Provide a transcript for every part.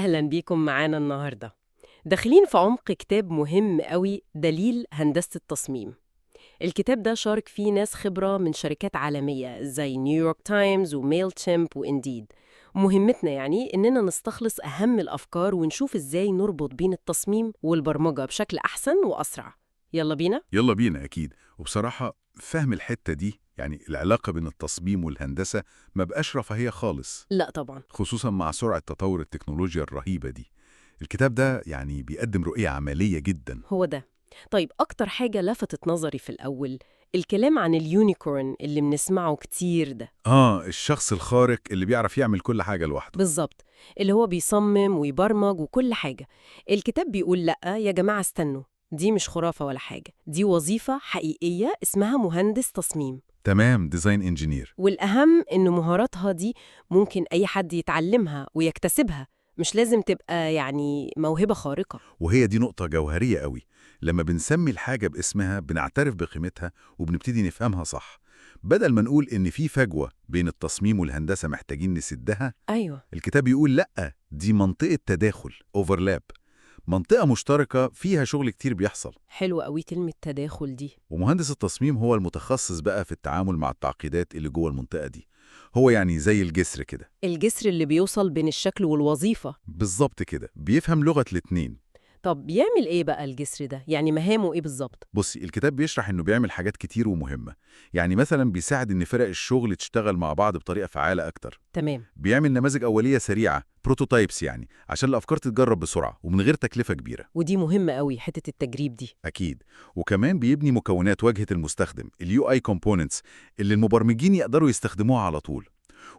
أهلا بيكم معانا النهاردة. داخلين في عمق كتاب مهم قوي، دليل هندسة التصميم. الكتاب ده شارك فيه ناس خبرة من شركات عالمية زي نيويورك تايمز وميل تشيمب وانديد. مهمتنا يعني إننا نستخلص أهم الأفكار ونشوف إزاي نربط بين التصميم والبرمجة بشكل أحسن وأسرع. يلا بينا؟ يلا بينا أكيد. وبصراحة فهم الحتة دي، يعني العلاقة بين التصميم والهندسة، ما بقاش رفاهية خالص، لا طبعا. خصوصا مع سرعة تطور التكنولوجيا الرهيبة دي. الكتاب ده يعني بيقدم رؤية عملية جدا. هو ده. طيب أكتر حاجة لفتت نظري في الأول الكلام عن اليونيكورن اللي بنسمعه كتير ده. الشخص الخارق اللي بيعرف يعمل كل حاجة لوحده. بالظبط، اللي هو بيصمم ويبرمج وكل حاجة. الكتاب بيقول لأ يا جماعة استنوا، دي مش خرافة ولا حاجة، دي وظيفة حقيقية اسمها مهندس تصميم. تمام، ديزاين انجينير. والأهم إن مهاراتها دي ممكن أي حد يتعلمها ويكتسبها، مش لازم تبقى يعني موهبة خارقة. وهي دي نقطة جوهرية قوي. لما بنسمي الحاجة باسمها بنعترف بقيمتها وبنبتدي نفهمها صح، بدل ما نقول إن في فجوة بين التصميم والهندسة محتاجين نسدها. أيوة. الكتاب يقول لأ، دي منطقة تداخل، overlap، منطقة مشتركة فيها شغل كتير بيحصل. حلوة قوي كلمة تداخل دي. ومهندس التصميم هو المتخصص بقى في التعامل مع التعقيدات اللي جوه المنطقة دي. هو يعني زي الجسر كده. الجسر اللي بيوصل بين الشكل والوظيفة. بالظبط كده، بيفهم لغة الاتنين. طب بيعمل إيه بقى الجسر ده؟ يعني مهامه إيه بالظبط؟ بصي، الكتاب بيشرح إنه بيعمل حاجات كتير ومهمة. يعني مثلا بيساعد إن فرق الشغل تشتغل مع بعض بطريقة فعالة أكتر. تمام. بيعمل نماذج أولية سريعة، بروتوتايبس، يعني عشان الأفكار تتجرب بسرعة ومن غير تكلفة كبيرة. ودي مهمة قوي حتة التجريب دي. أكيد. وكمان بيبني مكونات واجهة المستخدم، اليو اي كومبوننتس، اللي المبرمجين يقدروا يستخدموها على طول.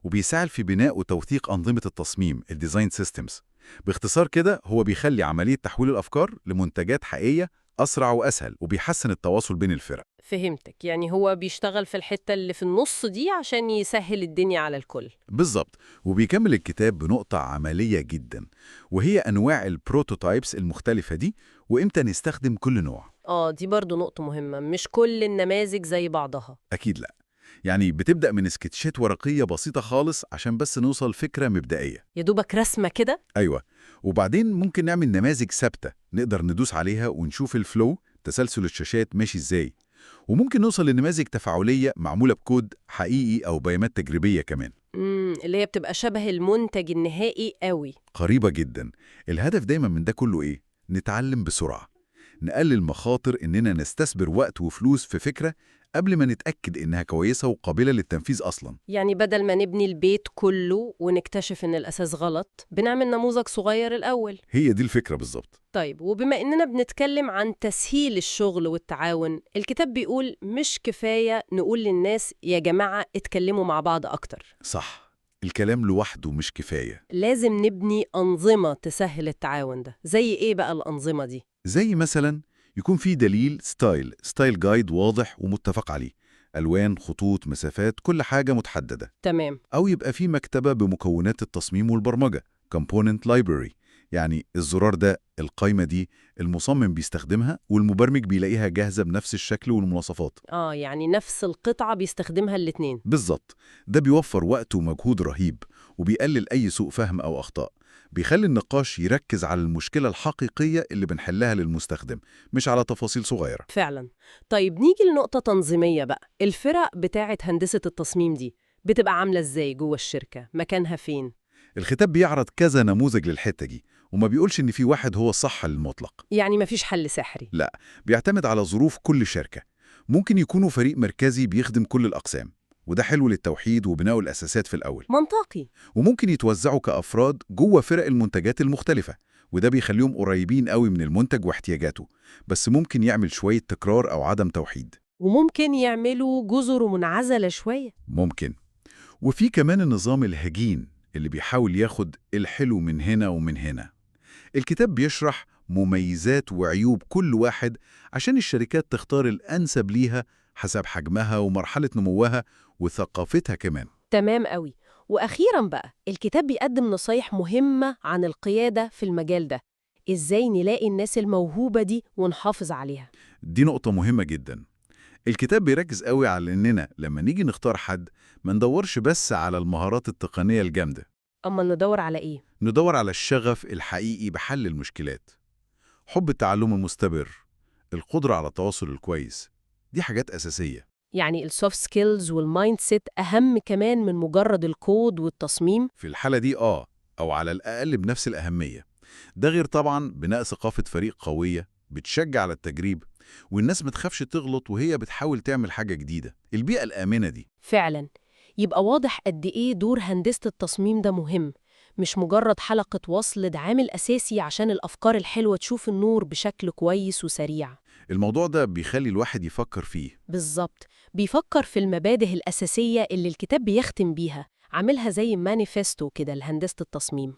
وبيساعد في بناء وتوثيق أنظمة التصميم، الديزاين سيستمز. باختصار كده، هو بيخلي عملية تحويل الأفكار لمنتجات حقيقية أسرع وأسهل، وبيحسن التواصل بين الفرق. فهمتك، يعني هو بيشتغل في الحتة اللي في النص دي عشان يسهل الدنيا على الكل. بالظبط. وبيكمل الكتاب بنقطة عملية جدا، وهي أنواع البروتوتايبس المختلفة دي وإمتى نستخدم كل نوع. دي برضو نقطة مهمة، مش كل النماذج زي بعضها. أكيد لأ. يعني بتبدأ من سكتشات ورقية بسيطة خالص عشان بس نوصل فكرة مبدئية. يا دوبك رسمة كده. أيوة. وبعدين ممكن نعمل نماذج ثابتة نقدر ندوس عليها ونشوف الفلو، تسلسل الشاشات ماشي إزاي. وممكن نوصل لنماذج تفاعلية معمولة بكود حقيقي أو بيانات تجريبية كمان. اللي هي بتبقى شبه المنتج النهائي قوي. قريبة جدا. الهدف دايما من ده كله إيه؟ نتعلم بسرعة، نقلل مخاطر إننا نستثمر وقت وفلوس في فكرة قبل ما نتأكد إنها كويسة وقابلة للتنفيذ أصلا. يعني بدل ما نبني البيت كله ونكتشف إن الأساس غلط، بنعمل نموذج صغير الأول. هي دي الفكرة بالظبط. طيب، وبما إننا بنتكلم عن تسهيل الشغل والتعاون، الكتاب بيقول مش كفاية نقول للناس يا جماعة اتكلموا مع بعض أكتر. صح، الكلام لوحده مش كفاية. لازم نبني أنظمة تسهل التعاون ده. زي إيه بقى الأنظمة دي؟ زي مثلا يكون في دليل ستايل جايد واضح ومتفق عليه، ألوان، خطوط، مسافات، كل حاجة متحددة. تمام. أو يبقى في مكتبة بمكونات التصميم والبرمجة، component library، يعني الزرار ده، القايمة دي، المصمم بيستخدمها والمبرمج بيلاقيها جاهزة بنفس الشكل والمواصفات. يعني نفس القطعة بيستخدمها الاتنين. بالظبط. ده بيوفر وقت ومجهود رهيب، وبيقلل أي سوء فهم أو أخطاء. بيخلي النقاش يركز على المشكلة الحقيقية اللي بنحلها للمستخدم، مش على تفاصيل صغيرة. فعلا. طيب نيجي لنقطة تنظيمية بقى. الفرق بتاعة هندسة التصميم دي بتبقى عاملة إزاي جوه الشركة؟ مكانها فين؟ الكتاب بيعرض كذا نموذج للحتة دي، وما بيقولش إن في واحد هو الصح المطلق. يعني مفيش حل سحري؟ لا، بيعتمد على ظروف كل شركة. ممكن يكونوا فريق مركزي بيخدم كل الأقسام، وده حلو للتوحيد وبناء الأساسات في الأول. منطقي. وممكن يتوزعوا كأفراد جوه فرق المنتجات المختلفة، وده بيخليهم قريبين قوي من المنتج واحتياجاته، بس ممكن يعمل شوية تكرار أو عدم توحيد. وممكن يعملوا جزر منعزلة شوية. ممكن. وفي كمان النظام الهجين اللي بيحاول ياخد الحلو من هنا ومن هنا. الكتاب بيشرح مميزات وعيوب كل واحد عشان الشركات تختار الأنسب ليها حسب حجمها ومرحلة نموها وثقافتها كمان. تمام قوي. وأخيراً بقى الكتاب بيقدم نصايح مهمة عن القيادة في المجال ده. إزاي نلاقي الناس الموهوبة دي ونحافظ عليها؟ دي نقطة مهمة جدا. الكتاب بيركز قوي على إننا لما نيجي نختار حد ما ندورش بس على المهارات التقنية الجامدة. أما ندور على إيه؟ ندور على الشغف الحقيقي بحل المشكلات، حب التعلم المستمر، القدرة على التواصل الكويس. دي حاجات أساسية. يعني السوفت سكيلز والمايند سيت أهم كمان من مجرد الكود والتصميم؟ في الحالة دي أو على الأقل بنفس الأهمية. ده غير طبعا بناء ثقافة فريق قوية بتشجع على التجريب، والناس ما تخافش تغلط وهي بتحاول تعمل حاجة جديدة. البيئة الآمنة دي. فعلا. يبقى واضح قد إيه دور هندسة التصميم ده مهم، مش مجرد حلقة وصل، ده عامل أساسي عشان الأفكار الحلوة تشوف النور بشكل كويس وسريع. الموضوع ده بيخلي الواحد يفكر فيه. بالظبط، بيفكر في المبادئ الأساسية اللي الكتاب بيختم بيها، عاملها زي مانيفستو كده لهندسة التصميم.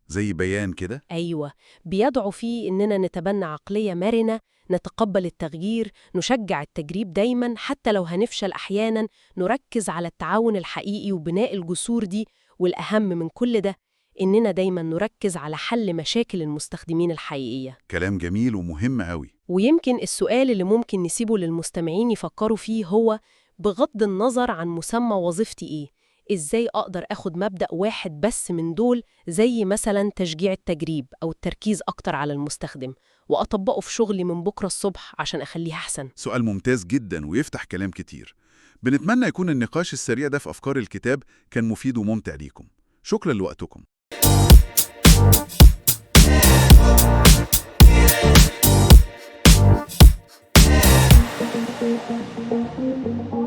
زي بيان كده. أيوة، بيدعو فيه إننا نتبنى عقلية مرنة، نتقبل التغيير، نشجع التجريب دايماً حتى لو هنفشل أحياناً، نركز على التعاون الحقيقي وبناء الجسور دي، والأهم من كل ده إننا دايماً نركز على حل مشاكل المستخدمين الحقيقية. كلام جميل ومهم قوي. ويمكن السؤال اللي ممكن نسيبه للمستمعين يفكروا فيه هو، بغض النظر عن مسمى وظيفتي إيه، إزاي أقدر أخد مبدأ واحد بس من دول، زي مثلا تشجيع التجريب أو التركيز أكتر على المستخدم، وأطبقه في شغلي من بكرة الصبح عشان أخليه أحسن؟ سؤال ممتاز جدا ويفتح كلام كتير. بنتمنى يكون النقاش السريع ده في أفكار الكتاب كان مفيد وممتع ليكم. شكرا لوقتكم.